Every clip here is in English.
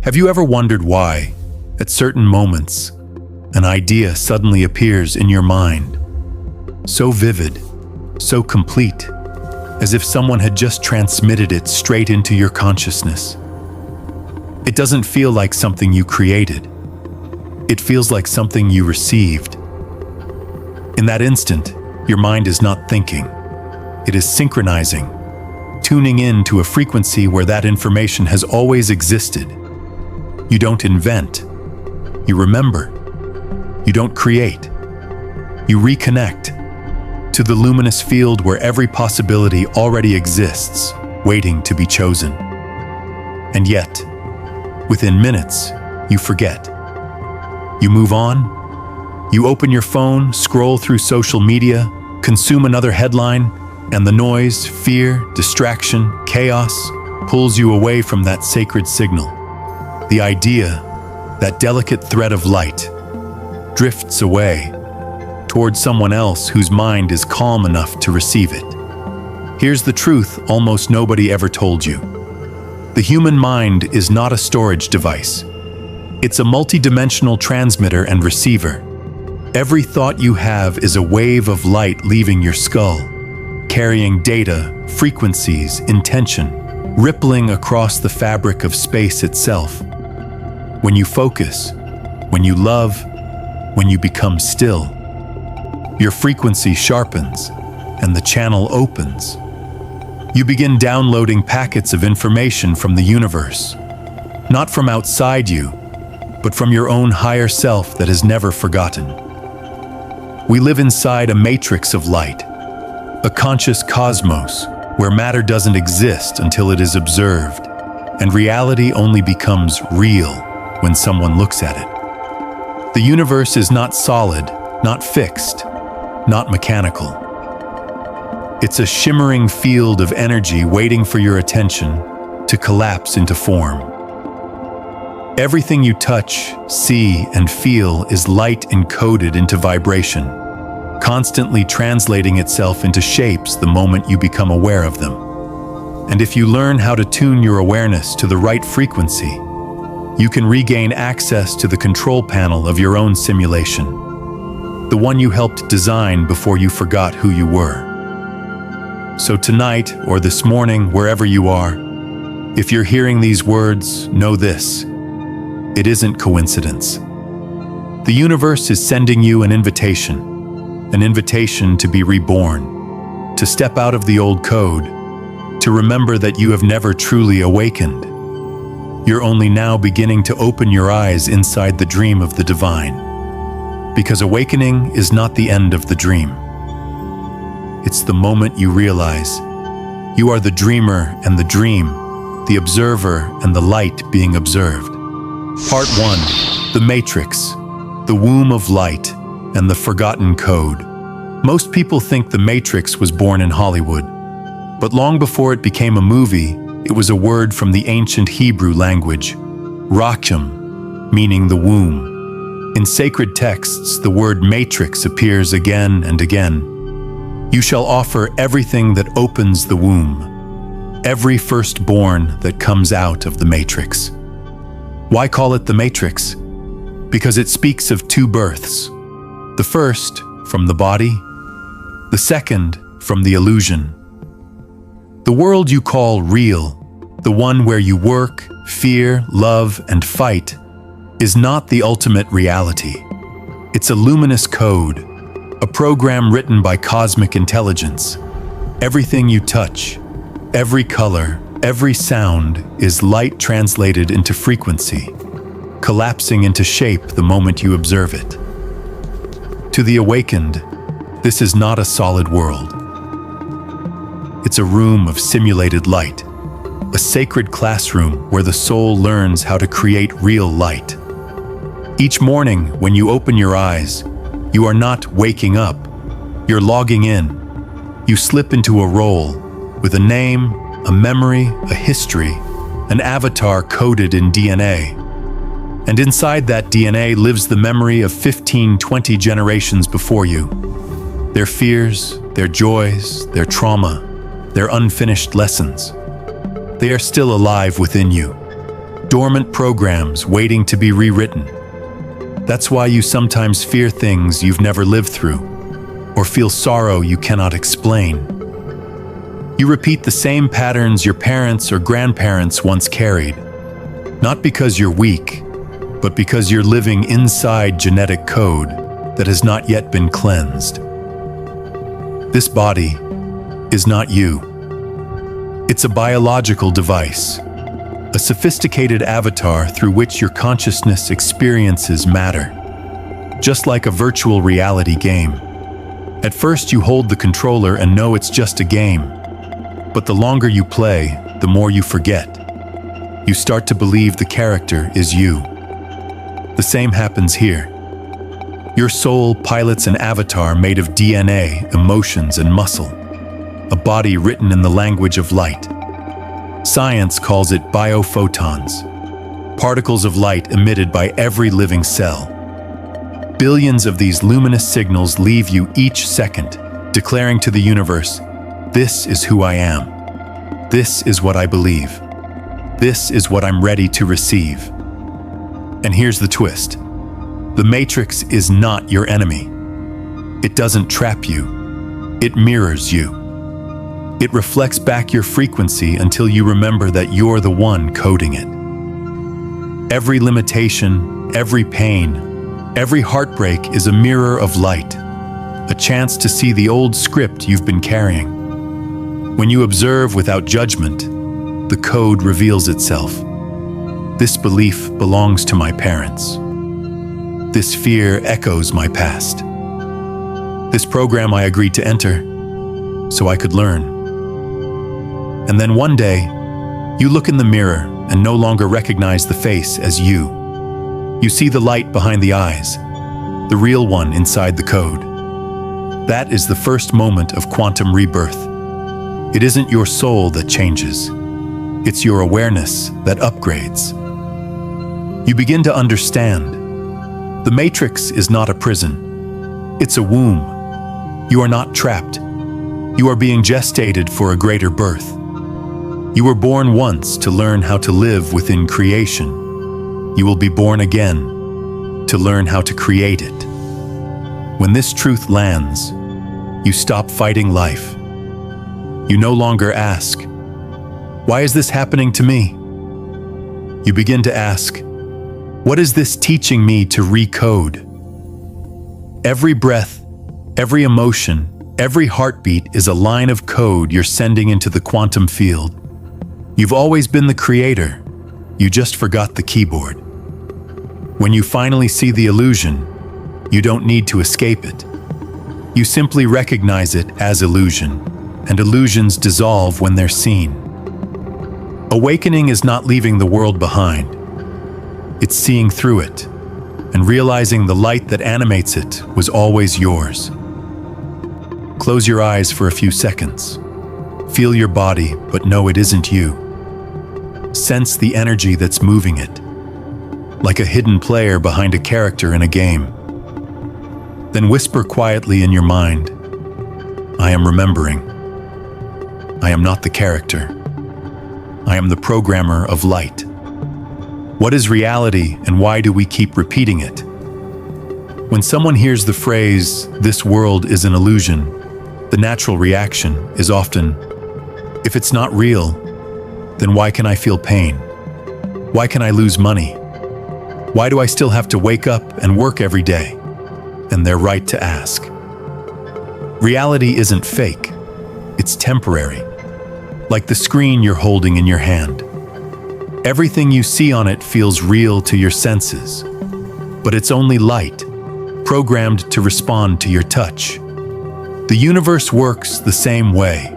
Have you ever wondered why, at certain moments, an idea suddenly appears in your mind? So vivid, so complete, as if someone had just transmitted it straight into your consciousness. It doesn't feel like something you created. It feels like something you received. In that instant, your mind is not thinking. It is synchronizing, tuning in to a frequency where that information has always existed. You don't invent. You remember. You don't create. You reconnect to the luminous field where every possibility already exists, waiting to be chosen. And yet, within minutes, you forget. You move on. You open your phone, scroll through social media, consume another headline, and the noise, fear, distraction, chaos pulls you away from that sacred signal. The idea, that delicate thread of light, drifts away towards someone else whose mind is calm enough to receive it. Here's the truth almost nobody ever told you. The human mind is not a storage device. It's a multidimensional transmitter and receiver. Every thought you have is a wave of light leaving your skull, carrying data, frequencies, intention, rippling across the fabric of space itself. When you focus, when you love, when you become still, your frequency sharpens and the channel opens. You begin downloading packets of information from the universe, not from outside you, but from your own higher self that has never forgotten. We live inside a matrix of light, a conscious cosmos where matter doesn't exist until it is observed, and reality only becomes real when someone looks at it. The universe is not solid, not fixed, not mechanical. It's a shimmering field of energy waiting for your attention to collapse into form. Everything you touch, see, and feel is light encoded into vibration, constantly translating itself into shapes the moment you become aware of them. And if you learn how to tune your awareness to the right frequency, you can regain access to the control panel of your own simulation, the one you helped design before you forgot who you were. So tonight, or this morning, wherever you are, if you're hearing these words, know this: it isn't coincidence. The universe is sending you an invitation to be reborn, to step out of the old code, to remember that you have never truly awakened. You're only now beginning to open your eyes inside the dream of the divine. Because awakening is not the end of the dream. It's the moment you realize you are the dreamer and the dream, the observer and the light being observed. Part 1. The Matrix, the womb of light, and the forgotten code. Most people think The Matrix was born in Hollywood, but long before it became a movie, it was a word from the ancient Hebrew language, Racham, meaning the womb. In sacred texts, the word matrix appears again and again. You shall offer everything that opens the womb, every firstborn that comes out of the matrix. Why call it the matrix? Because it speaks of two births. The first, from the body, the second, from the illusion. The world you call real, the one where you work, fear, love, and fight, is not the ultimate reality. It's a luminous code, a program written by cosmic intelligence. Everything you touch, every color, every sound is light translated into frequency, collapsing into shape the moment you observe it. To the awakened, this is not a solid world. It's a room of simulated light, a sacred classroom where the soul learns how to create real light. Each morning, when you open your eyes, you are not waking up, you're logging in. You slip into a role with a name, a memory, a history, an avatar coded in DNA. And inside that DNA lives the memory of 15, 20 generations before you. Their fears, their joys, their trauma, their unfinished lessons. They are still alive within you. dormant programs waiting to be rewritten. That's why you sometimes fear things you've never lived through, or feel sorrow you cannot explain. You repeat the same patterns your parents or grandparents once carried, not because you're weak, but because you're living inside genetic code that has not yet been cleansed. This body is not you. It's a biological device, a sophisticated avatar through which your consciousness experiences matter, just like a virtual reality game. At first you hold the controller and know it's just a game, but the longer you play, the more you forget. You start to believe the character is you. The same happens here. Your soul pilots an avatar made of DNA, emotions, and muscle, a body written in the language of light. Science calls it biophotons, particles of light emitted by every living cell. Billions of these luminous signals leave you each second, declaring to the universe, "This is who I am. This is what I believe. This is what I'm ready to receive." And here's the twist. The Matrix is not your enemy. It doesn't trap you. It mirrors you. It reflects back your frequency until you remember that you're the one coding it. Every limitation, every pain, every heartbreak is a mirror of light, a chance to see the old script you've been carrying. When you observe without judgment, the code reveals itself. This belief belongs to my parents. This fear echoes my past. This program I agreed to enter so I could learn. And then one day, you look in the mirror and no longer recognize the face as you. You see the light behind the eyes, the real one inside the code. That is the first moment of quantum rebirth. It isn't your soul that changes. It's your awareness that upgrades. You begin to understand. The Matrix is not a prison. It's a womb. You are not trapped. You are being gestated for a greater birth. You were born once to learn how to live within creation. You will be born again to learn how to create it. When this truth lands, you stop fighting life. You no longer ask, "Why is this happening to me?" You begin to ask, "What is this teaching me to recode?" Every breath, every emotion, every heartbeat is a line of code you're sending into the quantum field. You've always been the creator. You just forgot the keyboard. When you finally see the illusion, you don't need to escape it. You simply recognize it as illusion, and illusions dissolve when they're seen. Awakening is not leaving the world behind. It's seeing through it, and realizing the light that animates it was always yours. Close your eyes for a few seconds. Feel your body, but know it isn't you. Sense the energy that's moving it, like a hidden player behind a character in a game. Then whisper quietly in your mind, "I am remembering. I am not the character. I am the programmer of light." What is reality and why do we keep repeating it? When someone hears the phrase, "This world is an illusion," the natural reaction is often, "If it's not real, then why can I feel pain? Why can I lose money? Why do I still have to wake up and work every day?" And they're right to ask. Reality isn't fake. It's temporary, like the screen you're holding in your hand. Everything you see on it feels real to your senses, but it's only light, programmed to respond to your touch. The universe works the same way.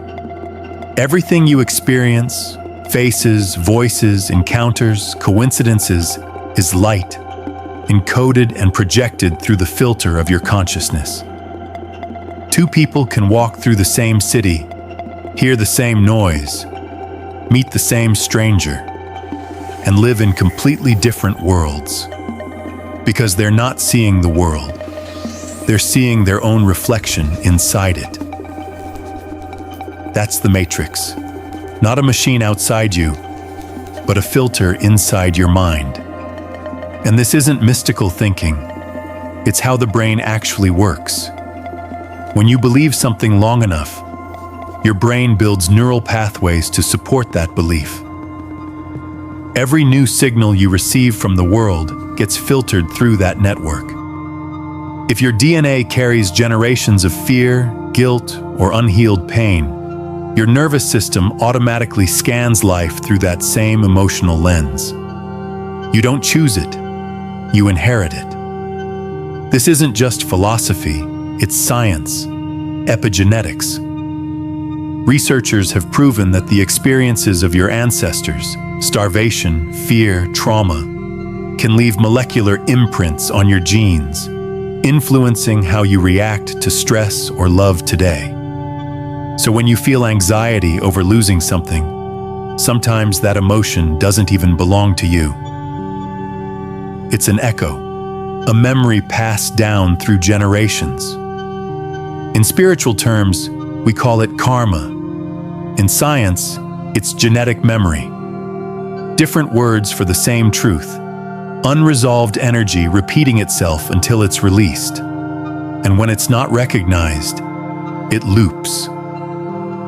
Everything you experience, faces, voices, encounters, coincidences, is light, encoded and projected through the filter of your consciousness. Two people can walk through the same city, hear the same noise, meet the same stranger, and live in completely different worlds. Because they're not seeing the world, they're seeing their own reflection inside it. That's the Matrix. Not a machine outside you, but a filter inside your mind. And this isn't mystical thinking. It's how the brain actually works. When you believe something long enough, your brain builds neural pathways to support that belief. Every new signal you receive from the world gets filtered through that network. If your DNA carries generations of fear, guilt, or unhealed pain, your nervous system automatically scans life through that same emotional lens. You don't choose it, you inherit it. This isn't just philosophy, it's science, epigenetics. Researchers have proven that the experiences of your ancestors, starvation, fear, trauma, can leave molecular imprints on your genes, influencing how you react to stress or love today. So when you feel anxiety over losing something, sometimes that emotion doesn't even belong to you. It's an echo, a memory passed down through generations. In spiritual terms, we call it karma. In science, it's genetic memory. Different words for the same truth. Unresolved energy repeating itself until it's released. And when it's not recognized, it loops.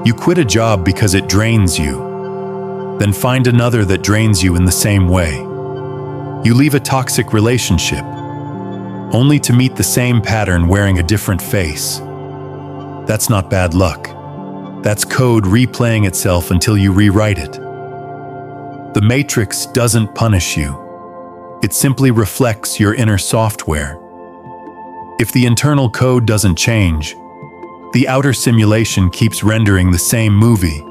You quit a job because it drains you. Then find another that drains you in the same way. You leave a toxic relationship, only to meet the same pattern wearing a different face. That's not bad luck. That's code replaying itself until you rewrite it. The matrix doesn't punish you. It simply reflects your inner software. If the internal code doesn't change, the outer simulation keeps rendering the same movie,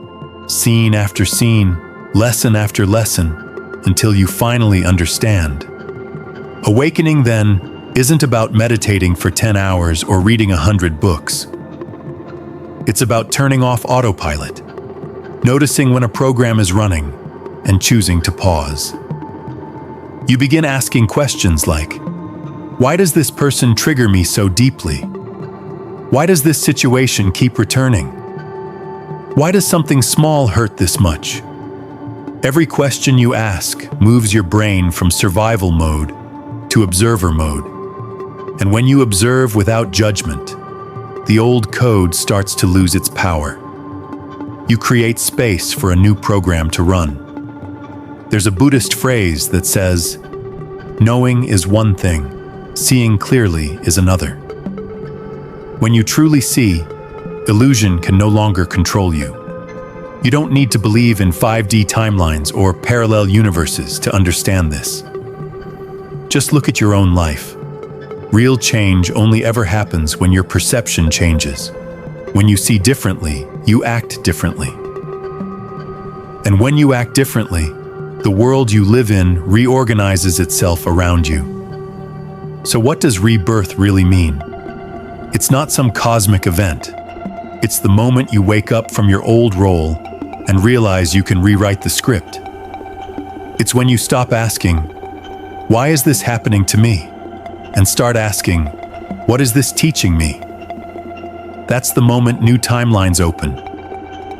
scene after scene, lesson after lesson, until you finally understand. Awakening, then, isn't about meditating for 10 hours or reading 100 books. It's about turning off autopilot, noticing when a program is running, and choosing to pause. You begin asking questions like, why does this person trigger me so deeply? Why does this situation keep returning? Why does something small hurt this much? Every question you ask moves your brain from survival mode to observer mode. And when you observe without judgment, the old code starts to lose its power. You create space for a new program to run. There's a Buddhist phrase that says, knowing is one thing, seeing clearly is another. When you truly see, illusion can no longer control you. You don't need to believe in 5D timelines or parallel universes to understand this. Just look at your own life. Real change only ever happens when your perception changes. When you see differently, you act differently. And when you act differently, the world you live in reorganizes itself around you. So what does rebirth really mean? It's not some cosmic event. It's the moment you wake up from your old role and realize you can rewrite the script. It's when you stop asking, why is this happening to me? And start asking, what is this teaching me? That's the moment new timelines open.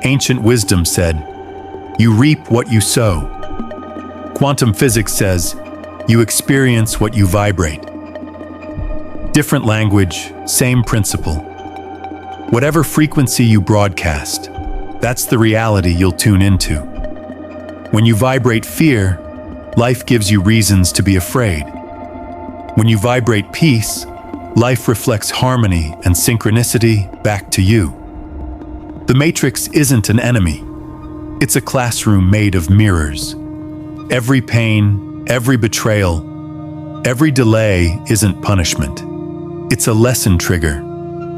Ancient wisdom said, you reap what you sow. Quantum physics says, you experience what you vibrate. Different language, same principle. Whatever frequency you broadcast, that's the reality you'll tune into. When you vibrate fear, life gives you reasons to be afraid. When you vibrate peace, life reflects harmony and synchronicity back to you. The matrix isn't an enemy. It's a classroom made of mirrors. Every pain, every betrayal, every delay isn't punishment. It's a lesson trigger,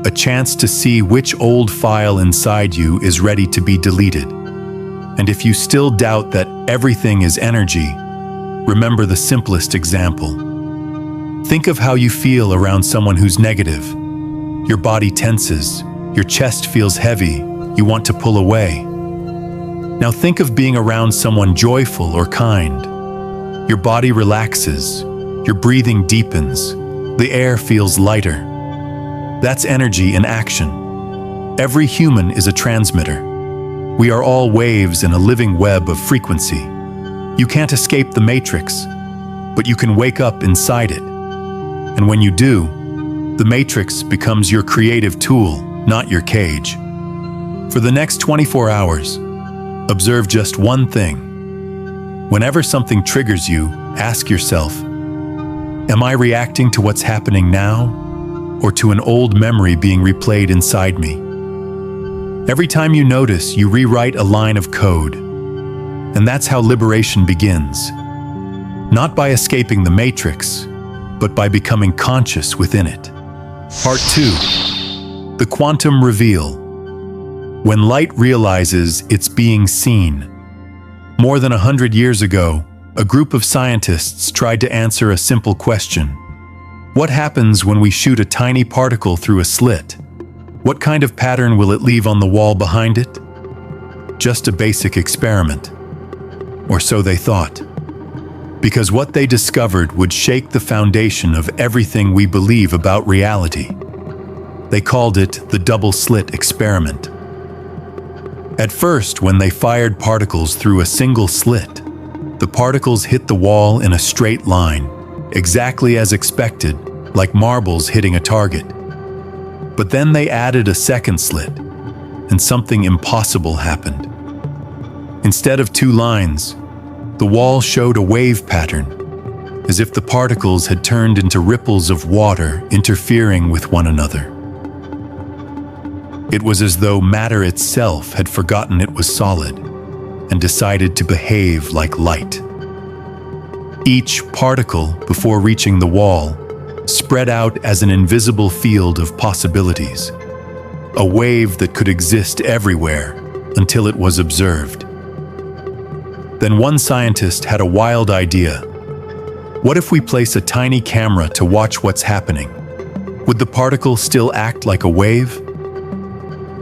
a chance to see which old file inside you is ready to be deleted. And if you still doubt that everything is energy, remember the simplest example. Think of how you feel around someone who's negative. Your body tenses, your chest feels heavy, you want to pull away. Now think of being around someone joyful or kind. Your body relaxes, your breathing deepens, the air feels lighter. That's energy in action. Every human is a transmitter. We are all waves in a living web of frequency. You can't escape the matrix, but you can wake up inside it. And when you do, the matrix becomes your creative tool, not your cage. For the next 24 hours, observe just one thing. Whenever something triggers you, ask yourself, am I reacting to what's happening now, or to an old memory being replayed inside me? Every time you notice, you rewrite a line of code. And that's how liberation begins. Not by escaping the matrix, but by becoming conscious within it. Part 2. The quantum reveal. When light realizes it's being seen. More than 100 years ago, a group of scientists tried to answer a simple question. What happens when we shoot a tiny particle through a slit? What kind of pattern will it leave on the wall behind it? Just a basic experiment. Or so they thought. Because what they discovered would shake the foundation of everything we believe about reality. They called it the double-slit experiment. At first, when they fired particles through a single slit, the particles hit the wall in a straight line, exactly as expected, like marbles hitting a target. But then they added a second slit, and something impossible happened. Instead of two lines, the wall showed a wave pattern, as if the particles had turned into ripples of water interfering with one another. It was as though matter itself had forgotten it was solid and decided to behave like light. Each particle, before reaching the wall, spread out as an invisible field of possibilities, a wave that could exist everywhere until it was observed. Then one scientist had a wild idea. What if we place a tiny camera to watch what's happening? Would the particle still act like a wave?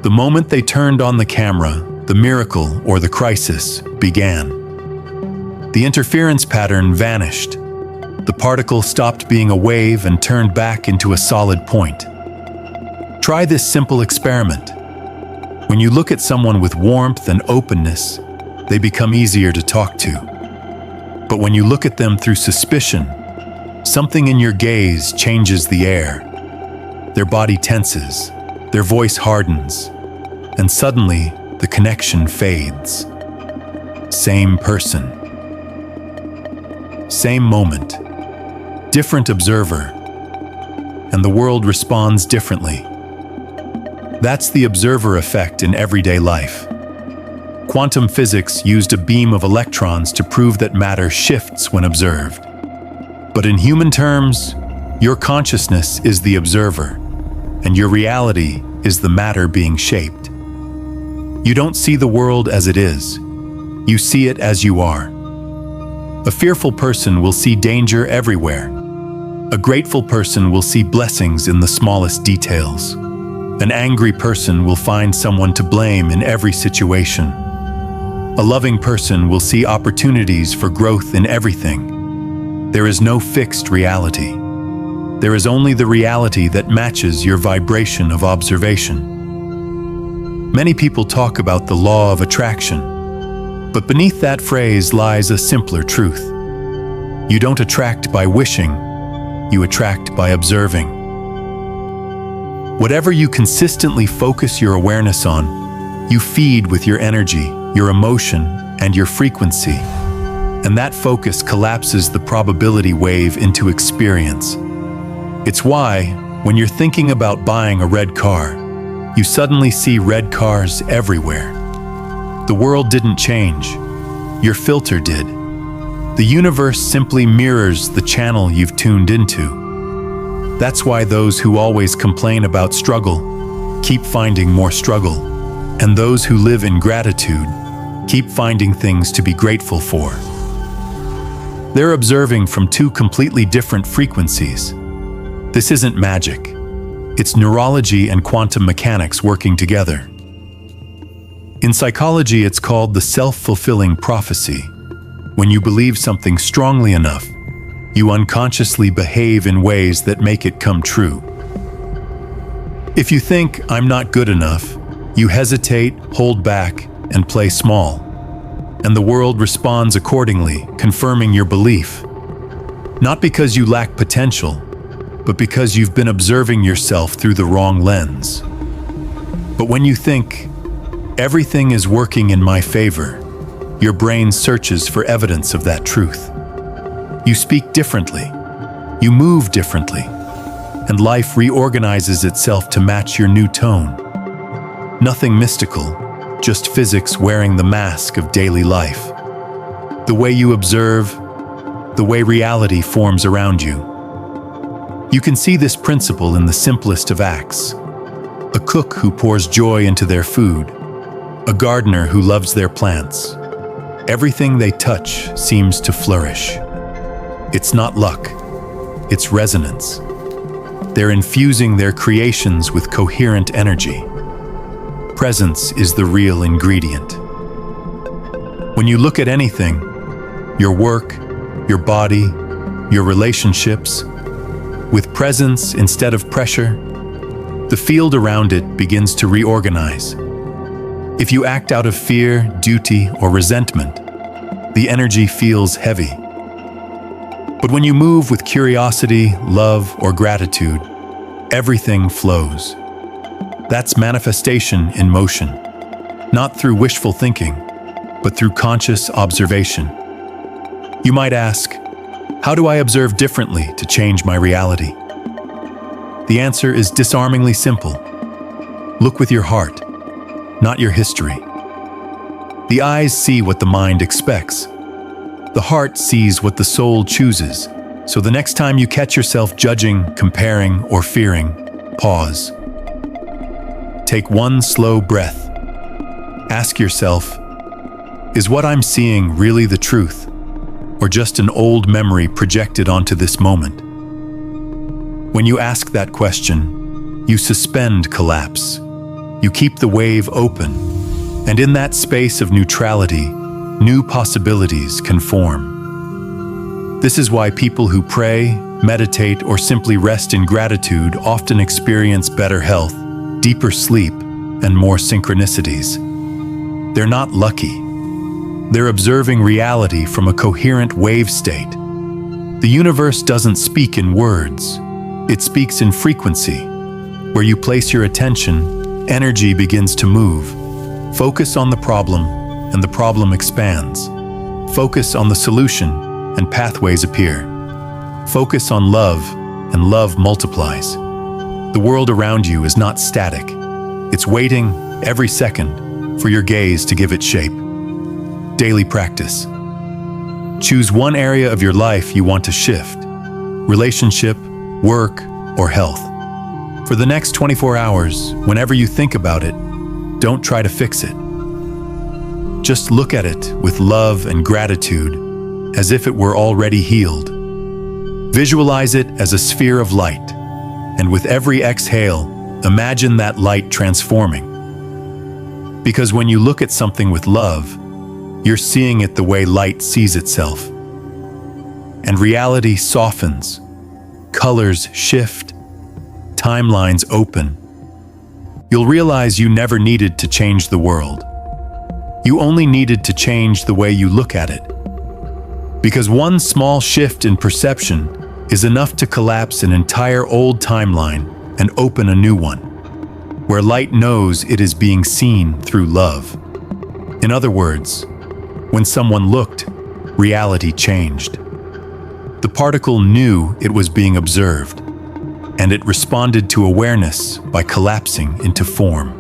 The moment they turned on the camera, the miracle, or the crisis, began. The interference pattern vanished. The particle stopped being a wave and turned back into a solid point. Try this simple experiment. When you look at someone with warmth and openness, they become easier to talk to. But when you look at them through suspicion, something in your gaze changes the air. Their body tenses, their voice hardens, and suddenly the connection fades. Same person. Same moment. Different observer. And the world responds differently. That's the observer effect in everyday life. Quantum physics used a beam of electrons to prove that matter shifts when observed. But in human terms, your consciousness is the observer, and your reality is the matter being shaped. You don't see the world as it is. You see it as you are. A fearful person will see danger everywhere. A grateful person will see blessings in the smallest details. An angry person will find someone to blame in every situation. A loving person will see opportunities for growth in everything. There is no fixed reality. There is only the reality that matches your vibration of observation. Many people talk about the law of attraction, but beneath that phrase lies a simpler truth. You don't attract by wishing, you attract by observing. Whatever you consistently focus your awareness on, you feed with your energy, your emotion, and your frequency. And that focus collapses the probability wave into experience. It's why, when you're thinking about buying a red car, you suddenly see red cars everywhere. The world didn't change. Your filter did. The universe simply mirrors the channel you've tuned into. That's why those who always complain about struggle keep finding more struggle, and those who live in gratitude keep finding things to be grateful for. They're observing from two completely different frequencies. This isn't magic. It's neurology and quantum mechanics working together. In psychology, it's called the self-fulfilling prophecy. When you believe something strongly enough, you unconsciously behave in ways that make it come true. If you think, "I'm not good enough," you hesitate, hold back, and play small. and the world responds accordingly, confirming your belief. Not because you lack potential, but because you've been observing yourself through the wrong lens. But when you think, everything is working in my favor, your brain searches for evidence of that truth. You speak differently, you move differently, and life reorganizes itself to match your new tone. Nothing mystical, just physics wearing the mask of daily life. The way you observe, the way reality forms around you. You can see this principle in the simplest of acts. A cook who pours joy into their food, a gardener who loves their plants. Everything they touch seems to flourish. It's not luck, it's resonance. They're infusing their creations with coherent energy. Presence is the real ingredient. When you look at anything, your work, your body, your relationships, with presence instead of pressure, the field around it begins to reorganize. If you act out of fear, duty, or resentment, the energy feels heavy. But when you move with curiosity, love, or gratitude, everything flows. That's manifestation in motion, not through wishful thinking, but through conscious observation. You might ask, how do I observe differently to change my reality? The answer is disarmingly simple. Look with your heart, not your history. The eyes see what the mind expects. The heart sees what the soul chooses. So the next time you catch yourself judging, comparing, or fearing, pause. Take one slow breath. Ask yourself, is what I'm seeing really the truth, or just an old memory projected onto this moment? When you ask that question, you suspend collapse. You keep the wave open, and in that space of neutrality, new possibilities can form. This is why people who pray, meditate, or simply rest in gratitude often experience better health, deeper sleep, and more synchronicities. They're not lucky. They're observing reality from a coherent wave state. The universe doesn't speak in words. It speaks in frequency. Where you place your attention, energy begins to move. Focus on the problem, and the problem expands. Focus on the solution, and pathways appear. Focus on love, and love multiplies. The world around you is not static. It's waiting, every second, for your gaze to give it shape. Daily practice. Choose one area of your life you want to shift. Relationship, work, or health. For the next 24 hours, whenever you think about it, don't try to fix it. Just look at it with love and gratitude, as if it were already healed. Visualize it as a sphere of light, and with every exhale, imagine that light transforming. Because when you look at something with love, you're seeing it the way light sees itself. And reality softens, colors shift, timelines open. You'll realize you never needed to change the world. You only needed to change the way you look at it. Because one small shift in perception is enough to collapse an entire old timeline and open a new one, where light knows it is being seen through love. In other words, when someone looked, reality changed. The particle knew it was being observed, and it responded to awareness by collapsing into form.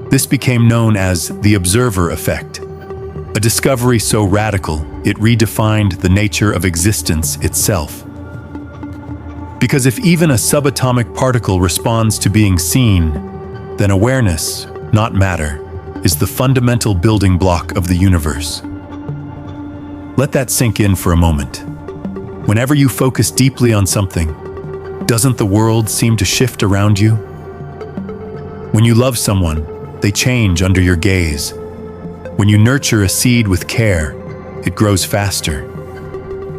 This became known as the observer effect, a discovery so radical it redefined the nature of existence itself. Because if even a subatomic particle responds to being seen, then awareness, not matter, is the fundamental building block of the universe. Let that sink in for a moment. Whenever you focus deeply on something, doesn't the world seem to shift around you? When you love someone, they change under your gaze. When you nurture a seed with care, it grows faster.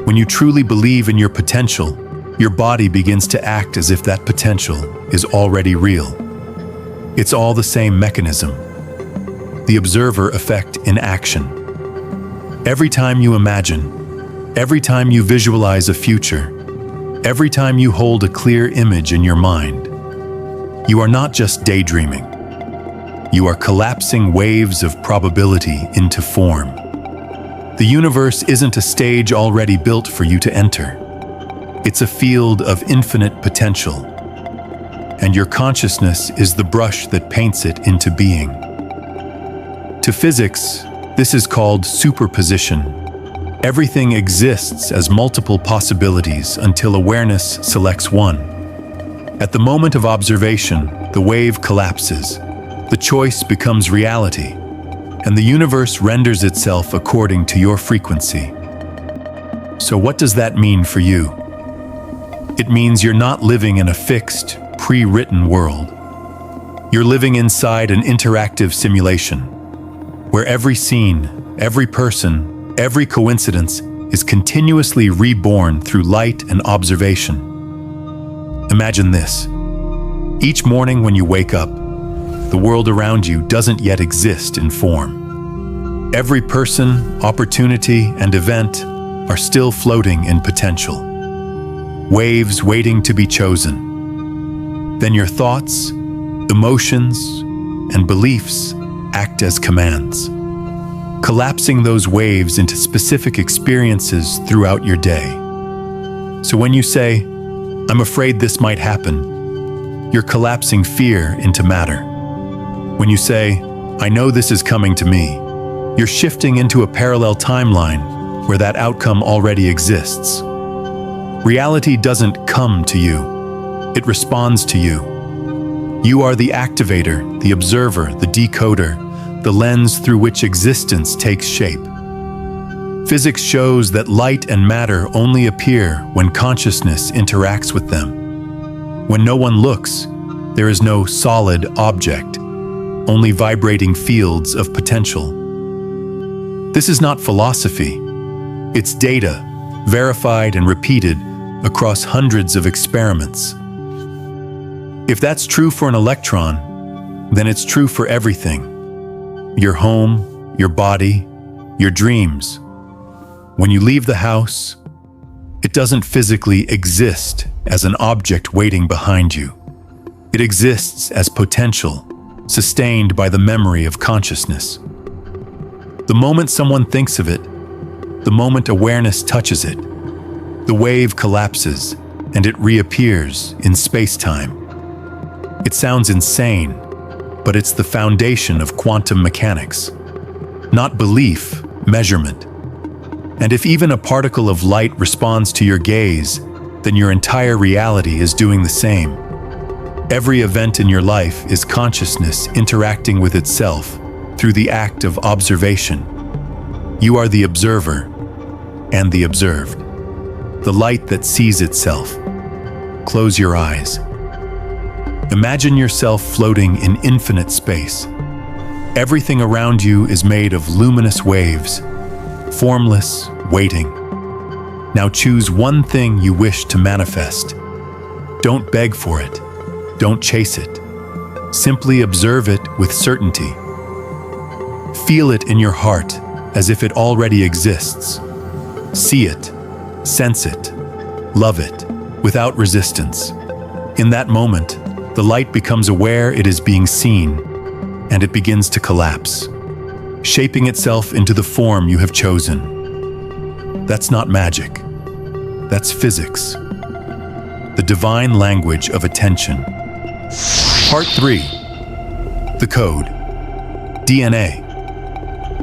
When you truly believe in your potential, your body begins to act as if that potential is already real. It's all the same mechanism. The observer effect in action. Every time you imagine, every time you visualize a future, every time you hold a clear image in your mind, you are not just daydreaming. You are collapsing waves of probability into form. The universe isn't a stage already built for you to enter. It's a field of infinite potential, and your consciousness is the brush that paints it into being. To physics, this is called superposition. Everything exists as multiple possibilities until awareness selects one. At the moment of observation, the wave collapses. The choice becomes reality, and the universe renders itself according to your frequency. So what does that mean for you? It means you're not living in a fixed, pre-written world. You're living inside an interactive simulation, where every scene, every person, every coincidence is continuously reborn through light and observation. Imagine this. Each morning when you wake up, the world around you doesn't yet exist in form. Every person, opportunity, and event are still floating in potential. Waves waiting to be chosen. Then your thoughts, emotions, and beliefs act as commands, collapsing those waves into specific experiences throughout your day. So when you say, "I'm afraid this might happen," you're collapsing fear into matter. When you say, "I know this is coming to me," you're shifting into a parallel timeline where that outcome already exists. Reality doesn't come to you. It responds to you. You are the activator, the observer, the decoder, the lens through which existence takes shape. Physics shows that light and matter only appear when consciousness interacts with them. When no one looks, there is no solid object, only vibrating fields of potential. This is not philosophy. It's data, verified and repeated across hundreds of experiments. If that's true for an electron, then it's true for everything. Your home, your body, your dreams. When you leave the house, it doesn't physically exist as an object waiting behind you. It exists as potential, sustained by the memory of consciousness. The moment someone thinks of it, the moment awareness touches it, the wave collapses and it reappears in space-time. It sounds insane, but it's the foundation of quantum mechanics. Not belief, measurement. And if even a particle of light responds to your gaze, then your entire reality is doing the same. Every event in your life is consciousness interacting with itself through the act of observation. You are the observer and the observed, the light that sees itself. Close your eyes. Imagine yourself floating in infinite space. Everything around you is made of luminous waves, formless, waiting. Now choose one thing you wish to manifest. Don't beg for it. Don't chase it. Simply observe it with certainty. Feel it in your heart as if it already exists. See it, sense it, love it, without resistance. In that moment, the light becomes aware it is being seen, and it begins to collapse, shaping itself into the form you have chosen. That's not magic. That's physics. The divine language of attention. Part 3. The code. DNA.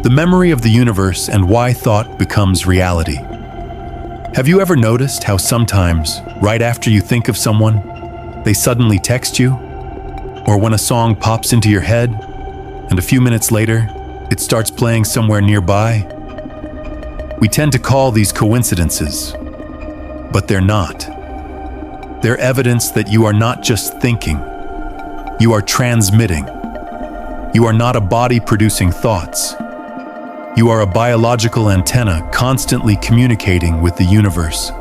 The memory of the universe and why thought becomes reality. Have you ever noticed how sometimes, right after you think of someone, they suddenly text you? Or when a song pops into your head, and a few minutes later, it starts playing somewhere nearby? We tend to call these coincidences, but they're not. They're evidence that you are not just thinking, you are transmitting. You are not a body producing thoughts. You are a biological antenna constantly communicating with the universe.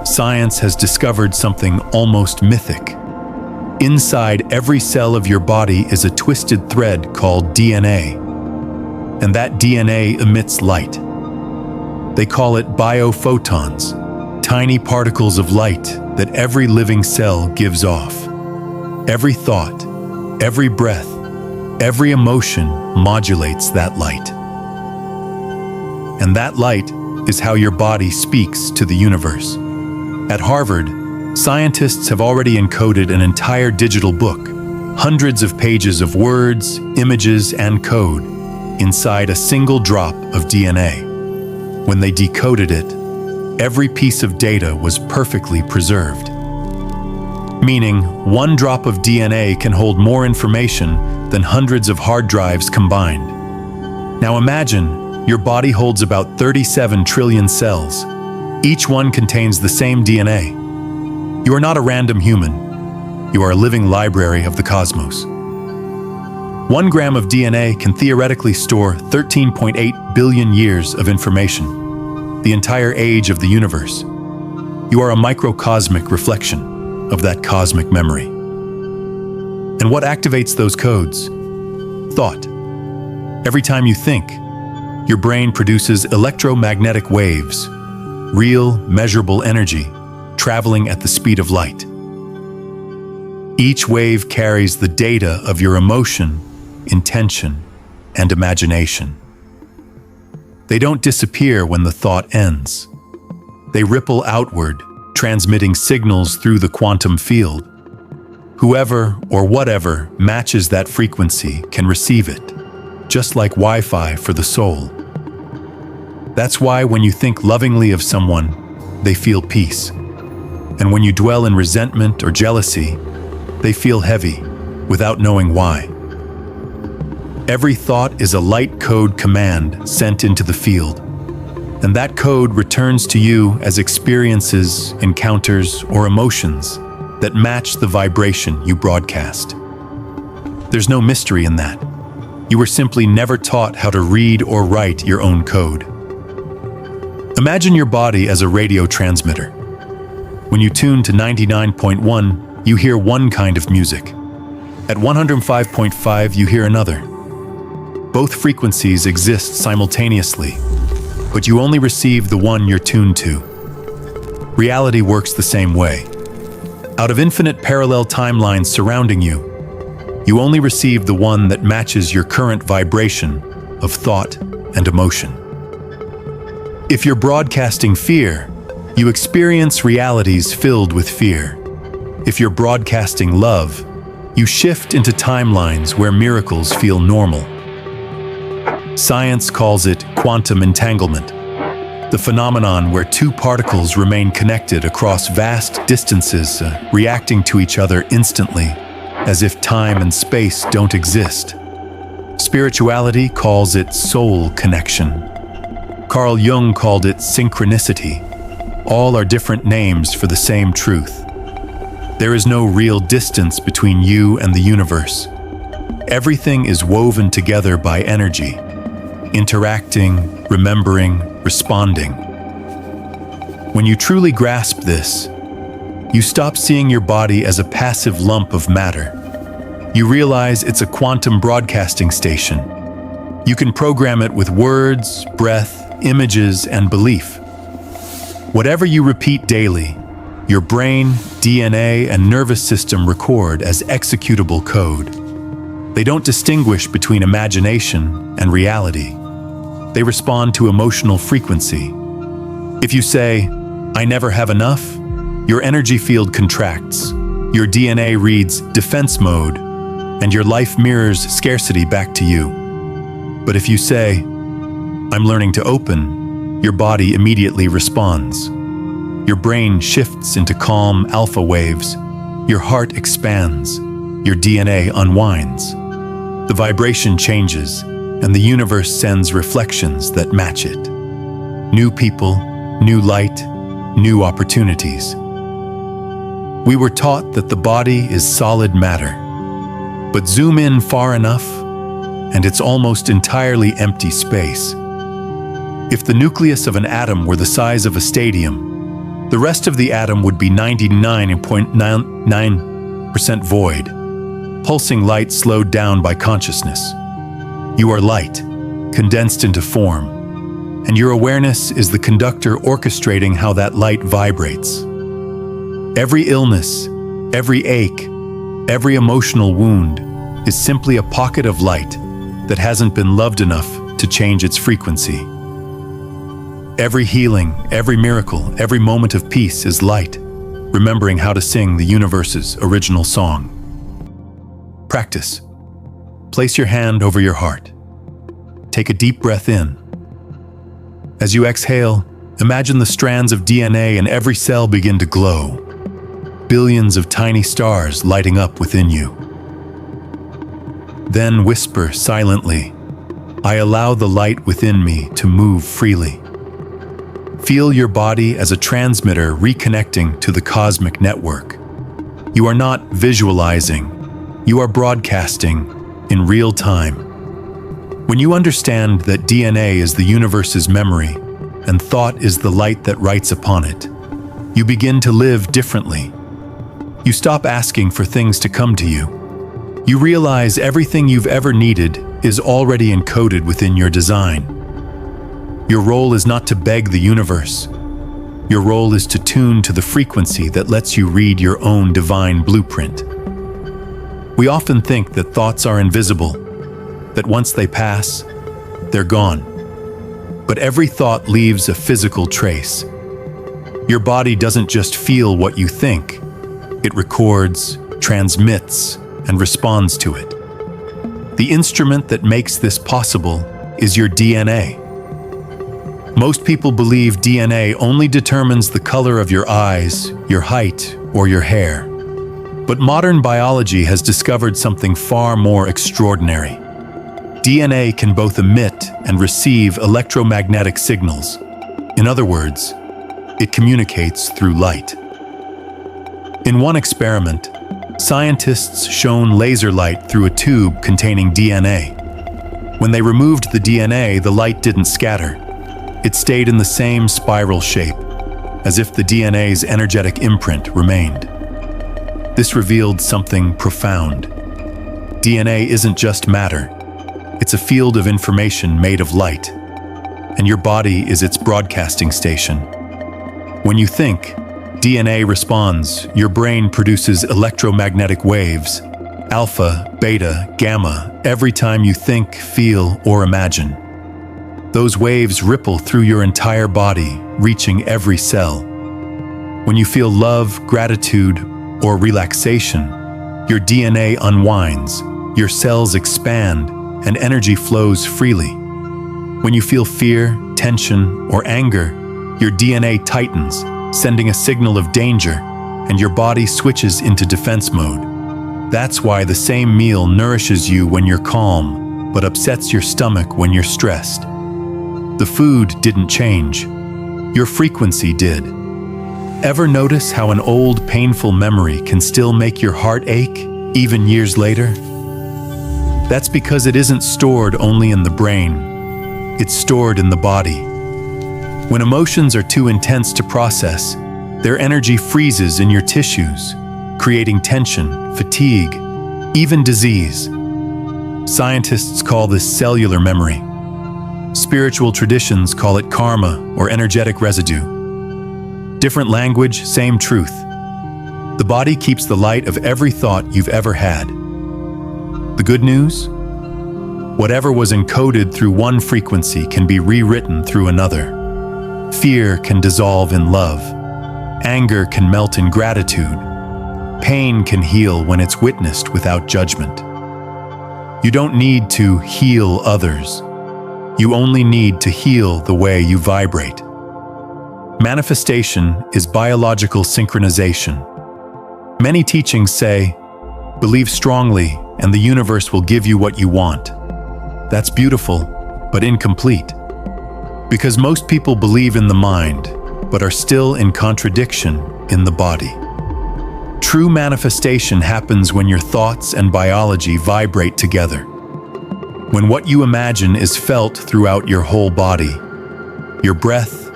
Science has discovered something almost mythic. Inside every cell of your body is a twisted thread called DNA. And that DNA emits light. They call it biophotons, tiny particles of light that every living cell gives off. Every thought, every breath, every emotion modulates that light. And that light is how your body speaks to the universe. At Harvard, scientists have already encoded an entire digital book, hundreds of pages of words, images, and code inside a single drop of DNA. When they decoded it, every piece of data was perfectly preserved. Meaning, one drop of DNA can hold more information than hundreds of hard drives combined. Now imagine, your body holds about 37 trillion cells. Each one contains the same DNA. You are not a random human. You are a living library of the cosmos. 1 gram of DNA can theoretically store 13.8 billion years of information, the entire age of the universe. You are a microcosmic reflection of that cosmic memory. And what activates those codes? Thought. Every time you think, your brain produces electromagnetic waves, real, measurable energy, traveling at the speed of light. Each wave carries the data of your emotion, intention, and imagination. They don't disappear when the thought ends. They ripple outward, transmitting signals through the quantum field. Whoever or whatever matches that frequency can receive it, just like Wi-Fi for the soul. That's why when you think lovingly of someone, they feel peace. And when you dwell in resentment or jealousy, they feel heavy, without knowing why. Every thought is a light code command sent into the field, and that code returns to you as experiences, encounters, or emotions that match the vibration you broadcast. There's no mystery in that. You were simply never taught how to read or write your own code. Imagine your body as a radio transmitter. When you tune to 99.1, you hear one kind of music. At 105.5, you hear another. Both frequencies exist simultaneously, but you only receive the one you're tuned to. Reality works the same way. Out of infinite parallel timelines surrounding you, you only receive the one that matches your current vibration of thought and emotion. If you're broadcasting fear, you experience realities filled with fear. If you're broadcasting love, you shift into timelines where miracles feel normal. Science calls it quantum entanglement, the phenomenon where two particles remain connected across vast distances, reacting to each other instantly, as if time and space don't exist. Spirituality calls it soul connection. Carl Jung called it synchronicity. All are different names for the same truth. There is no real distance between you and the universe. Everything is woven together by energy, interacting, remembering, responding. When you truly grasp this, you stop seeing your body as a passive lump of matter. You realize it's a quantum broadcasting station. You can program it with words, breath, images, and belief. Whatever you repeat daily, your brain, DNA, and nervous system record as executable code. They don't distinguish between imagination and reality. They respond to emotional frequency. If you say, "I never have enough," your energy field contracts, your DNA reads defense mode, and your life mirrors scarcity back to you. But if you say, "I'm learning to open," your body immediately responds. Your brain shifts into calm alpha waves, your heart expands, your DNA unwinds. The vibration changes, and the universe sends reflections that match it. New people, new light, new opportunities. We were taught that the body is solid matter, but zoom in far enough, and it's almost entirely empty space. If the nucleus of an atom were the size of a stadium, the rest of the atom would be 99.99% void, pulsing light slowed down by consciousness. You are light, condensed into form, and your awareness is the conductor orchestrating how that light vibrates. Every illness, every ache, every emotional wound is simply a pocket of light that hasn't been loved enough to change its frequency. Every healing, every miracle, every moment of peace is light, remembering how to sing the universe's original song. Practice. Place your hand over your heart. Take a deep breath in. As you exhale, imagine the strands of DNA in every cell begin to glow, billions of tiny stars lighting up within you. Then whisper silently, "I allow the light within me to move freely." Feel your body as a transmitter reconnecting to the cosmic network. You are not visualizing, you are broadcasting in real time. When you understand that DNA is the universe's memory and thought is the light that writes upon it, you begin to live differently. You stop asking for things to come to you. You realize everything you've ever needed is already encoded within your design. Your role is not to beg the universe. Your role is to tune to the frequency that lets you read your own divine blueprint. We often think that thoughts are invisible, that once they pass, they're gone. But every thought leaves a physical trace. Your body doesn't just feel what you think. It records, transmits, and responds to it. The instrument that makes this possible is your DNA. Most people believe DNA only determines the color of your eyes, your height, or your hair. But modern biology has discovered something far more extraordinary. DNA can both emit and receive electromagnetic signals. In other words, it communicates through light. In one experiment, scientists shone laser light through a tube containing DNA. When they removed the DNA, the light didn't scatter. It stayed in the same spiral shape, as if the DNA's energetic imprint remained. This revealed something profound. DNA isn't just matter. It's a field of information made of light, and your body is its broadcasting station. When you think, DNA responds. Your brain produces electromagnetic waves, alpha, beta, gamma, every time you think, feel, or imagine. Those waves ripple through your entire body, reaching every cell. When you feel love, gratitude, or relaxation, your DNA unwinds, your cells expand, and energy flows freely. When you feel fear, tension, or anger, your DNA tightens, sending a signal of danger, and your body switches into defense mode. That's why the same meal nourishes you when you're calm, but upsets your stomach when you're stressed. The food didn't change. Your frequency did. Ever notice how an old, painful memory can still make your heart ache, even years later? That's because it isn't stored only in the brain. It's stored in the body. When emotions are too intense to process, their energy freezes in your tissues, creating tension, fatigue, even disease. Scientists call this cellular memory. Spiritual traditions call it karma or energetic residue. Different language, same truth. The body keeps the light of every thought you've ever had. The good news? Whatever was encoded through one frequency can be rewritten through another. Fear can dissolve in love. Anger can melt in gratitude. Pain can heal when it's witnessed without judgment. You don't need to heal others. You only need to heal the way you vibrate. Manifestation is biological synchronization. Many teachings say, believe strongly and the universe will give you what you want. That's beautiful, but incomplete. Because most people believe in the mind, but are still in contradiction in the body. True manifestation happens when your thoughts and biology vibrate together. When what you imagine is felt throughout your whole body, your breath,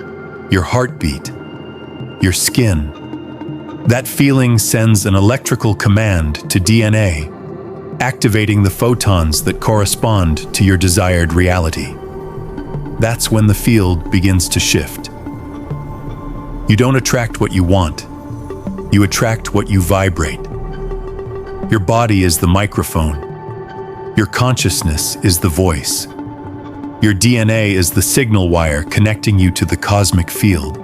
your heartbeat, your skin. That feeling sends an electrical command to DNA, activating the photons that correspond to your desired reality. that's when the field begins to shift. You don't attract what you want. You attract what you vibrate. Your body is the microphone. Your consciousness is the voice. Your DNA is the signal wire connecting you to the cosmic field.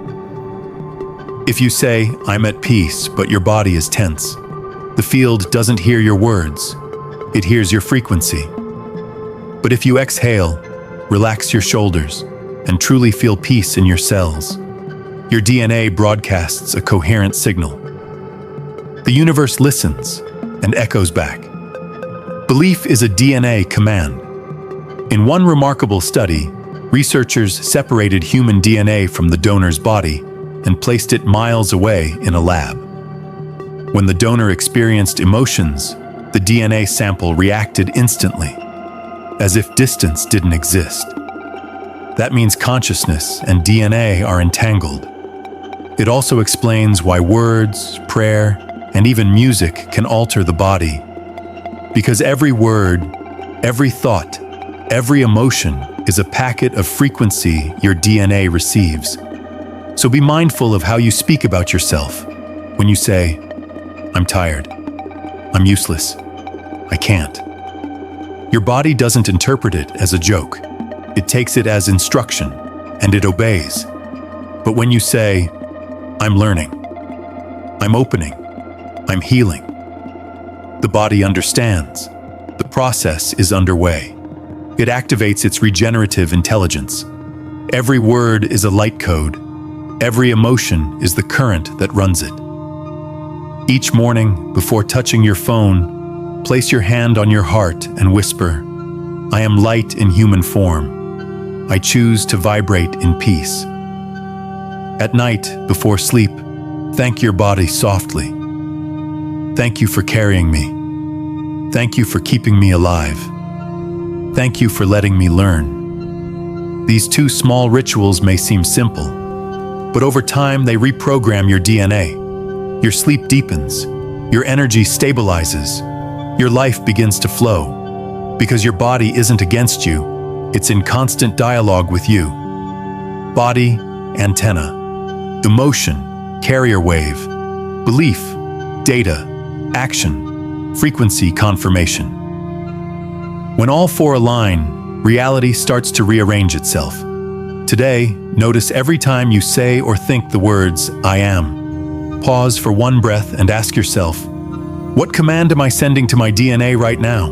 If you say, "I'm at peace," but your body is tense, the field doesn't hear your words. It hears your frequency. But if you exhale, relax your shoulders, and truly feel peace in your cells, your DNA broadcasts a coherent signal. The universe listens and echoes back. Belief is a DNA command. In one remarkable study, researchers separated human DNA from the donor's body and placed it miles away in a lab. When the donor experienced emotions, the DNA sample reacted instantly, as if distance didn't exist. That means consciousness and DNA are entangled. It also explains why words, prayer, and even music can alter the body. Because every word, every thought, every emotion is a packet of frequency your DNA receives. So be mindful of how you speak about yourself. When you say, "I'm tired," "I'm useless," "I can't," your body doesn't interpret it as a joke. It takes it as instruction, and it obeys. But when you say, "I'm learning," "I'm opening," "I'm healing," the body understands. The process is underway. It activates its regenerative intelligence. Every word is a light code. Every emotion is the current that runs it. Each morning, before touching your phone, place your hand on your heart and whisper, "I am light in human form. I choose to vibrate in peace." At night, before sleep, thank your body softly. "Thank you for carrying me. Thank you for keeping me alive. Thank you for letting me learn." These two small rituals may seem simple, but over time they reprogram your DNA. Your sleep deepens, your energy stabilizes, your life begins to flow, because your body isn't against you, it's in constant dialogue with you. Body, antenna. Emotion, carrier wave. Belief, data. Action, frequency confirmation. When all four align, reality starts to rearrange itself. Today, notice every time you say or think the words, "I am." Pause for one breath and ask yourself, what command am I sending to my DNA right now?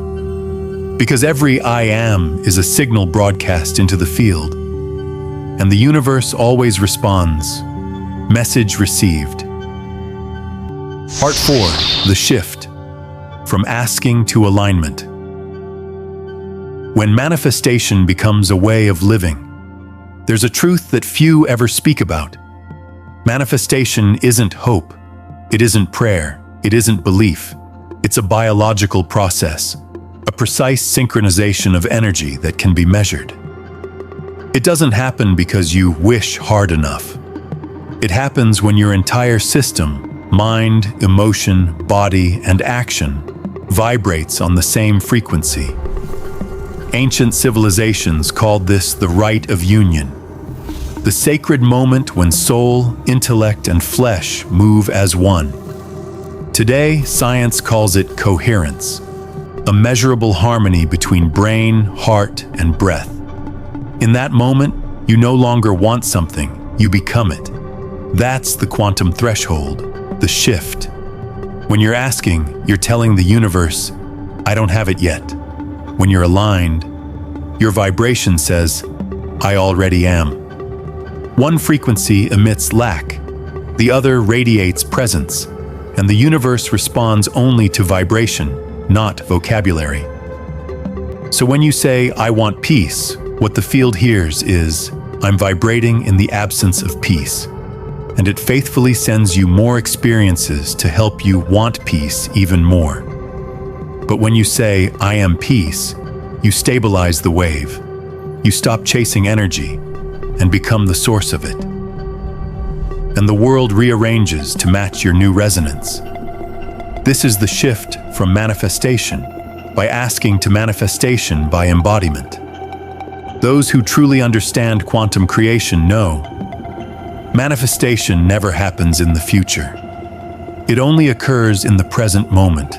Because every "I am" is a signal broadcast into the field. And the universe always responds. Message received. Part 4, the shift. From asking to alignment. When manifestation becomes a way of living, there's a truth that few ever speak about. Manifestation isn't hope, it isn't prayer, it isn't belief. It's a biological process, a precise synchronization of energy that can be measured. It doesn't happen because you wish hard enough. It happens when your entire system, mind, emotion, body, and action, vibrates on the same frequency. Ancient civilizations called this the rite of union, the sacred moment when soul, intellect, and flesh move as one. Today, science calls it coherence, a measurable harmony between brain, heart, and breath. In that moment, you no longer want something, you become it. That's the quantum threshold, the shift. When you're asking, you're telling the universe, "I don't have it yet." When you're aligned, your vibration says, "I already am." One frequency emits lack, the other radiates presence, and the universe responds only to vibration, not vocabulary. So when you say, "I want peace," what the field hears is, "I'm vibrating in the absence of peace." And it faithfully sends you more experiences to help you want peace even more. But when you say, "I am peace," you stabilize the wave. You stop chasing energy and become the source of it. And the world rearranges to match your new resonance. This is the shift from manifestation by asking to manifestation by embodiment. Those who truly understand quantum creation know manifestation never happens in the future. It only occurs in the present moment,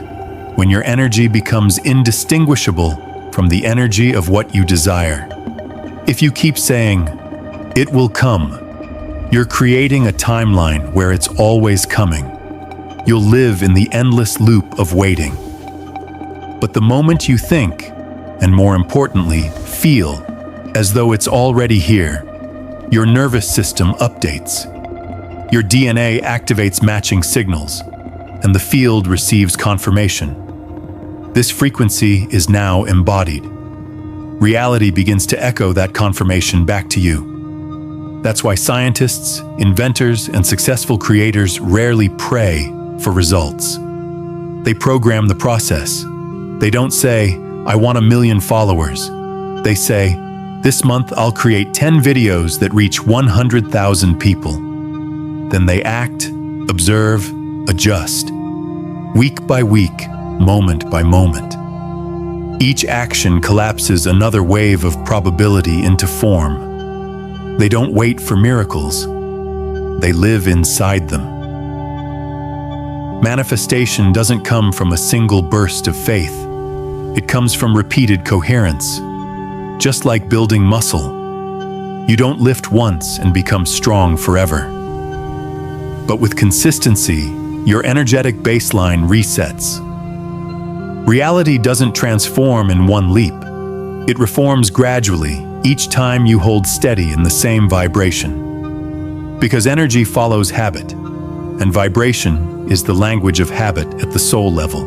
when your energy becomes indistinguishable from the energy of what you desire. If you keep saying, "It will come," you're creating a timeline where it's always coming. You'll live in the endless loop of waiting. But the moment you think, and more importantly, feel, as though it's already here, your nervous system updates. Your DNA activates matching signals, and the field receives confirmation. This frequency is now embodied. Reality begins to echo that confirmation back to you. That's why scientists, inventors, and successful creators rarely pray for results. They program the process. They don't say, "I want 1 million followers." They say, "This month I'll create 10 videos that reach 100,000 people." Then they act, observe, adjust. Week by week, moment by moment. Each action collapses another wave of probability into form. They don't wait for miracles. They live inside them. Manifestation doesn't come from a single burst of faith. It comes from repeated coherence. Just like building muscle, you don't lift once and become strong forever. But with consistency, your energetic baseline resets. Reality doesn't transform in one leap. It reforms gradually each time you hold steady in the same vibration. Because energy follows habit, and vibration is the language of habit at the soul level.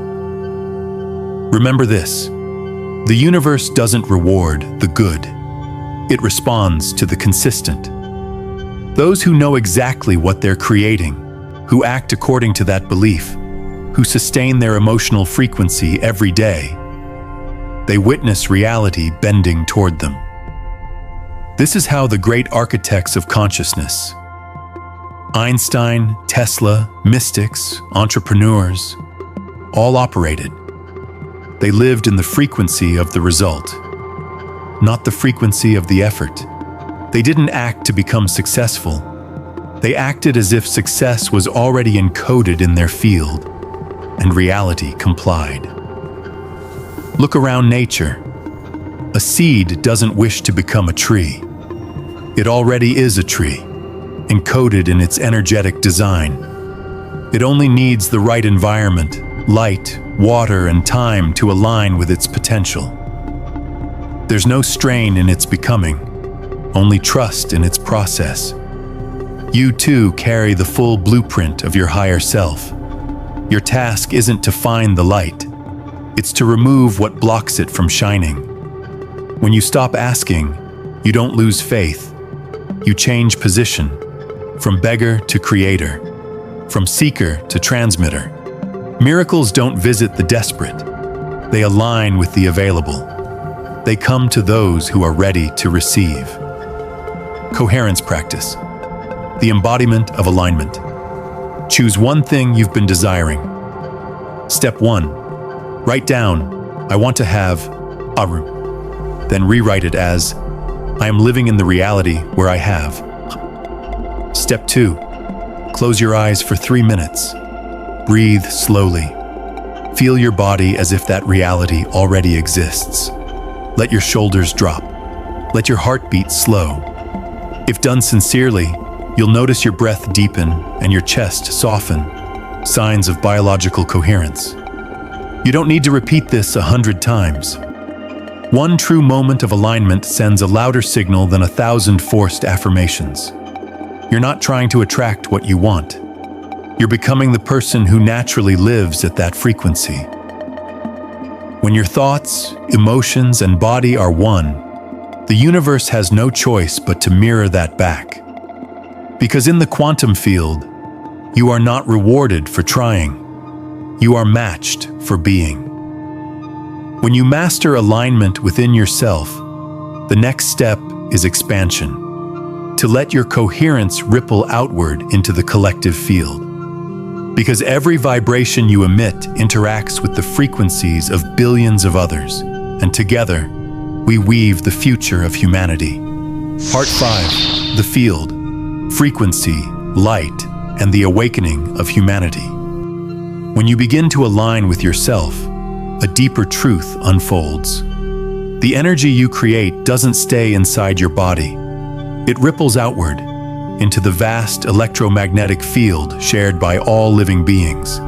Remember this: the universe doesn't reward the good. It responds to the consistent. Those who know exactly what they're creating, who act according to that belief, who sustain their emotional frequency every day, they witness reality bending toward them. This is how the great architects of consciousness, Einstein, Tesla, mystics, entrepreneurs, all operated. They lived in the frequency of the result, not the frequency of the effort. They didn't act to become successful. They acted as if success was already encoded in their field, and reality complied. Look around nature. A seed doesn't wish to become a tree. It already is a tree, encoded in its energetic design. It only needs the right environment, light, water, and time to align with its potential. There's no strain in its becoming, only trust in its process. You too carry the full blueprint of your higher self. Your task isn't to find the light, it's to remove what blocks it from shining. When you stop asking, you don't lose faith. You change position, from beggar to creator, from seeker to transmitter. Miracles don't visit the desperate. They align with the available. They come to those who are ready to receive. Coherence practice. The embodiment of alignment. Choose one thing you've been desiring. Step 1. Write down, "I want to have a room." Then rewrite it as, "I am living in the reality where I have." Step 2. Close your eyes for 3 minutes. Breathe slowly. Feel your body as if that reality already exists. Let your shoulders drop. Let your heart beat slow. If done sincerely, you'll notice your breath deepen and your chest soften, signs of biological coherence. You don't need to repeat this 100 times. One true moment of alignment sends a louder signal than 1,000 forced affirmations. You're not trying to attract what you want. You're becoming the person who naturally lives at that frequency. When your thoughts, emotions, and body are one, the universe has no choice but to mirror that back. Because in the quantum field, you are not rewarded for trying. You are matched for being. When you master alignment within yourself, the next step is expansion. To let your coherence ripple outward into the collective field. Because every vibration you emit interacts with the frequencies of billions of others, and together, we weave the future of humanity. Part 5. The Field, Frequency, Light, and the Awakening of Humanity. When you begin to align with yourself, a deeper truth unfolds. The energy you create doesn't stay inside your body. It ripples outward into the vast electromagnetic field shared by all living beings.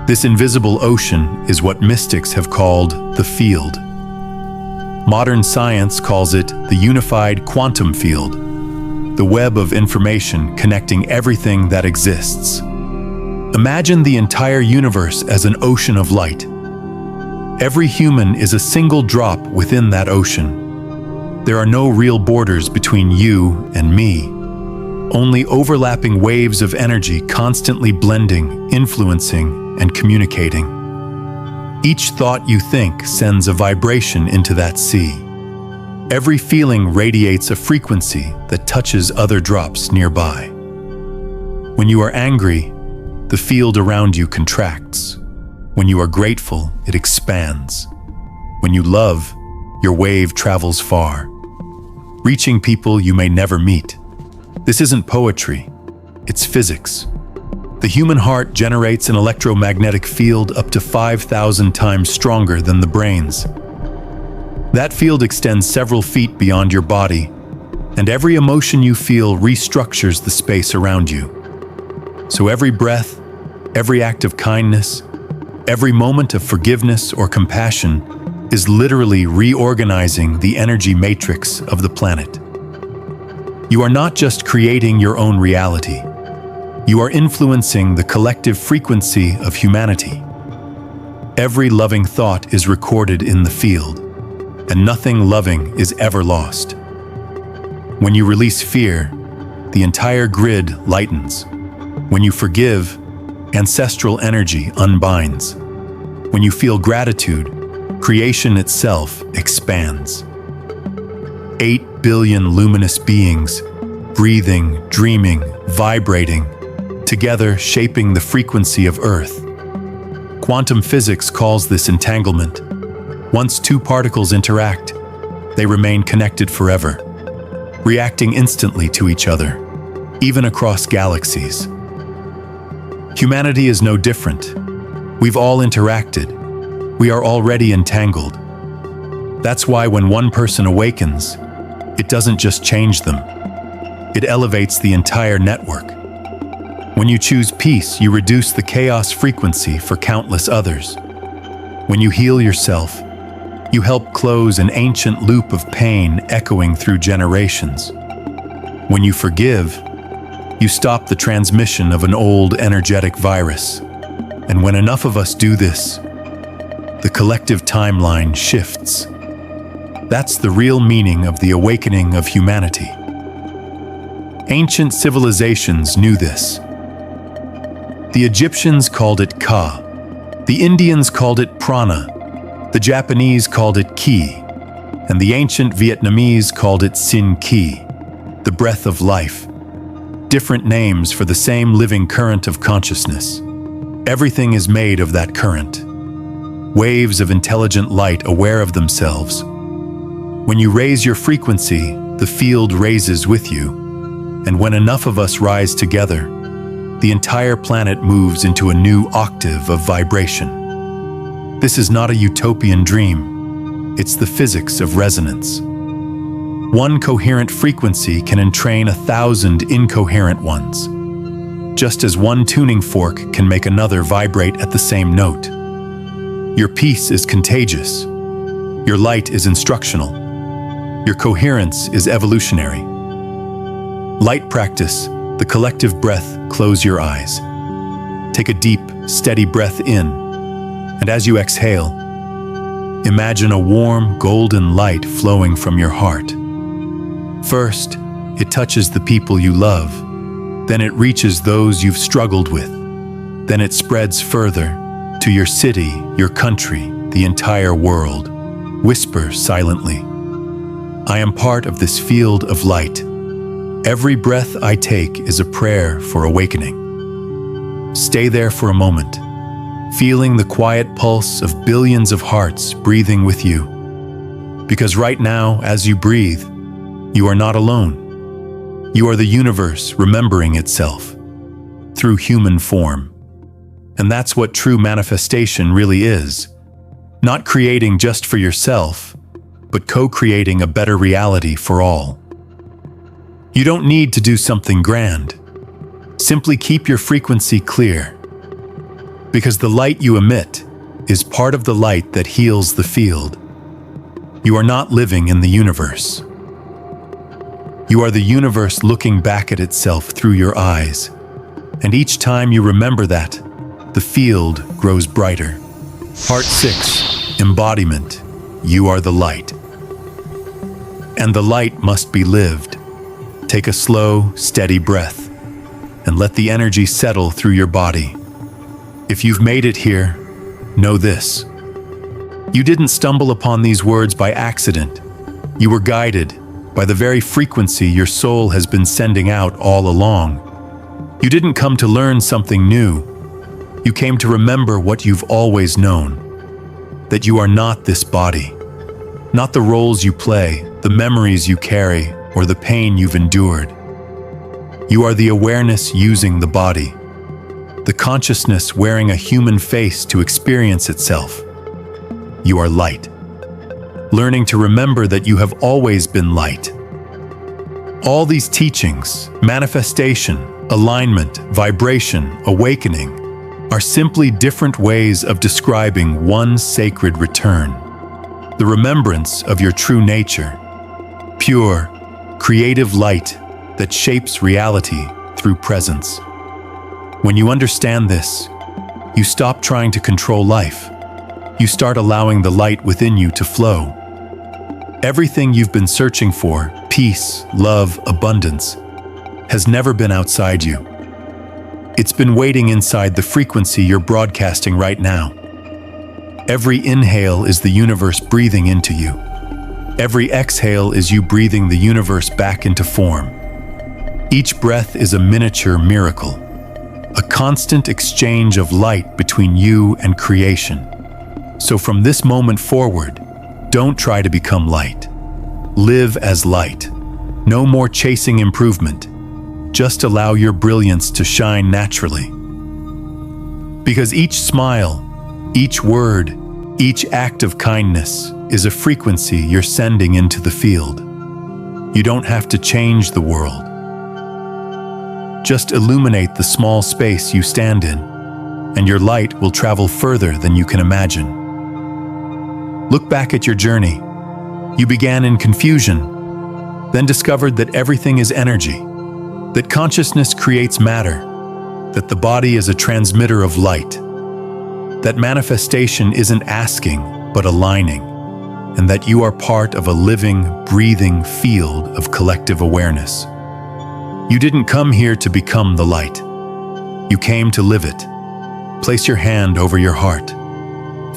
This invisible ocean is what mystics have called the field. Modern science calls it the unified quantum field, the web of information connecting everything that exists. Imagine the entire universe as an ocean of light. Every human is a single drop within that ocean. There are no real borders between you and me, only overlapping waves of energy constantly blending, influencing, and communicating. Each thought you think sends a vibration into that sea. Every feeling radiates a frequency that touches other drops nearby. When you are angry, the field around you contracts. When you are grateful, it expands. When you love, your wave travels far, reaching people you may never meet. This isn't poetry, it's physics. The human heart generates an electromagnetic field up to 5,000 times stronger than the brain's. That field extends several feet beyond your body, and every emotion you feel restructures the space around you. So every breath, every act of kindness, every moment of forgiveness or compassion is literally reorganizing the energy matrix of the planet. You are not just creating your own reality. You are influencing the collective frequency of humanity. Every loving thought is recorded in the field, and nothing loving is ever lost. When you release fear, the entire grid lightens. When you forgive, ancestral energy unbinds. When you feel gratitude, creation itself expands. 8 billion luminous beings, breathing, dreaming, vibrating, together shaping the frequency of Earth. Quantum physics calls this entanglement. Once two particles interact, they remain connected forever, reacting instantly to each other, even across galaxies. Humanity is no different. We've all interacted. We are already entangled. That's why when one person awakens, it doesn't just change them. It elevates the entire network. When you choose peace, you reduce the chaos frequency for countless others. When you heal yourself, you help close an ancient loop of pain echoing through generations. When you forgive, you stop the transmission of an old energetic virus. And when enough of us do this, the collective timeline shifts. That's the real meaning of the awakening of humanity. Ancient civilizations knew this. The Egyptians called it Ka. The Indians called it Prana. The Japanese called it Ki. And the ancient Vietnamese called it Sin Ki, the breath of life. Different names for the same living current of consciousness. Everything is made of that current. Waves of intelligent light aware of themselves. When you raise your frequency, the field raises with you. And when enough of us rise together, the entire planet moves into a new octave of vibration. This is not a utopian dream. It's the physics of resonance. One coherent frequency can entrain 1,000 incoherent ones, just as one tuning fork can make another vibrate at the same note. Your peace is contagious. Your light is instructional. Your coherence is evolutionary. Light practice, the collective breath. Close your eyes. Take a deep, steady breath in, and as you exhale, imagine a warm, golden light flowing from your heart. First, it touches the people you love. Then it reaches those you've struggled with. Then it spreads further to your city, your country, the entire world. Whisper silently, I am part of this field of light. Every breath I take is a prayer for awakening. Stay there for a moment, feeling the quiet pulse of billions of hearts breathing with you. Because right now, as you breathe, you are not alone. You are the universe remembering itself through human form. And that's what true manifestation really is. Not creating just for yourself, but co-creating a better reality for all. You don't need to do something grand. Simply keep your frequency clear. Because the light you emit is part of the light that heals the field. You are not living in the universe. You are the universe looking back at itself through your eyes. And each time you remember that, the field grows brighter. Part 6, Embodiment. You are the light. And the light must be lived. Take a slow, steady breath and let the energy settle through your body. If you've made it here, know this. You didn't stumble upon these words by accident. You were guided by the very frequency your soul has been sending out all along. You didn't come to learn something new. You came to remember what you've always known. That you are not this body. Not the roles you play, the memories you carry, or the pain you've endured. You are the awareness using the body. The consciousness wearing a human face to experience itself. You are light. Learning to remember that you have always been light. All these teachings, manifestation, alignment, vibration, awakening, are simply different ways of describing one sacred return. The remembrance of your true nature. Pure, creative light that shapes reality through presence. When you understand this, you stop trying to control life. You start allowing the light within you to flow. Everything you've been searching for, peace, love, abundance, has never been outside you. It's been waiting inside the frequency you're broadcasting right now. Every inhale is the universe breathing into you. Every exhale is you breathing the universe back into form. Each breath is a miniature miracle, a constant exchange of light between you and creation. So from this moment forward, don't try to become light. Live as light. No more chasing improvement. Just allow your brilliance to shine naturally. Because each smile, each word, each act of kindness is a frequency you're sending into the field. You don't have to change the world. Just illuminate the small space you stand in, and your light will travel further than you can imagine. Look back at your journey. You began in confusion, then discovered that everything is energy, that consciousness creates matter, that the body is a transmitter of light, that manifestation isn't asking, but aligning, and that you are part of a living, breathing field of collective awareness. You didn't come here to become the light. You came to live it. Place your hand over your heart.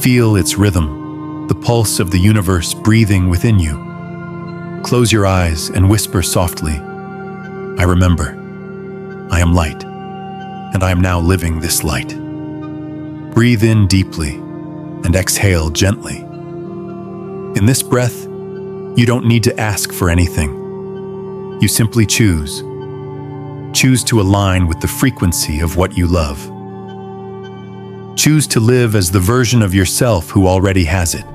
Feel its rhythm, the pulse of the universe breathing within you. Close your eyes and whisper softly, I remember. I am light, and I am now living this light. Breathe in deeply and exhale gently. In this breath, you don't need to ask for anything. You simply choose. Choose to align with the frequency of what you love. Choose to live as the version of yourself who already has it.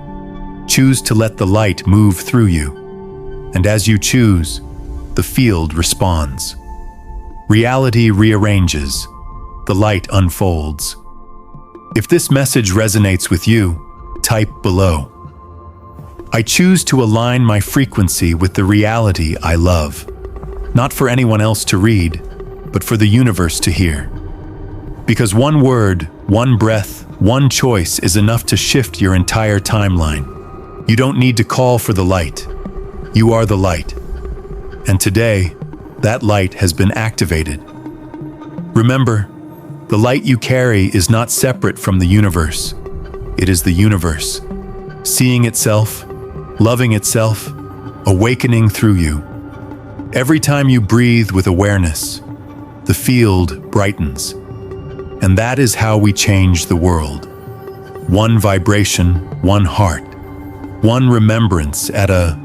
Choose to let the light move through you. And as you choose, the field responds. Reality rearranges. The light unfolds. If this message resonates with you, type below. I choose to align my frequency with the reality I love. Not for anyone else to read, but for the universe to hear. Because one word, one breath, one choice is enough to shift your entire timeline. You don't need to call for the light. You are the light. And today, that light has been activated. Remember, the light you carry is not separate from the universe. It is the universe, seeing itself, loving itself, awakening through you. Every time you breathe with awareness, the field brightens. And that is how we change the world. One vibration, one heart, One remembrance at a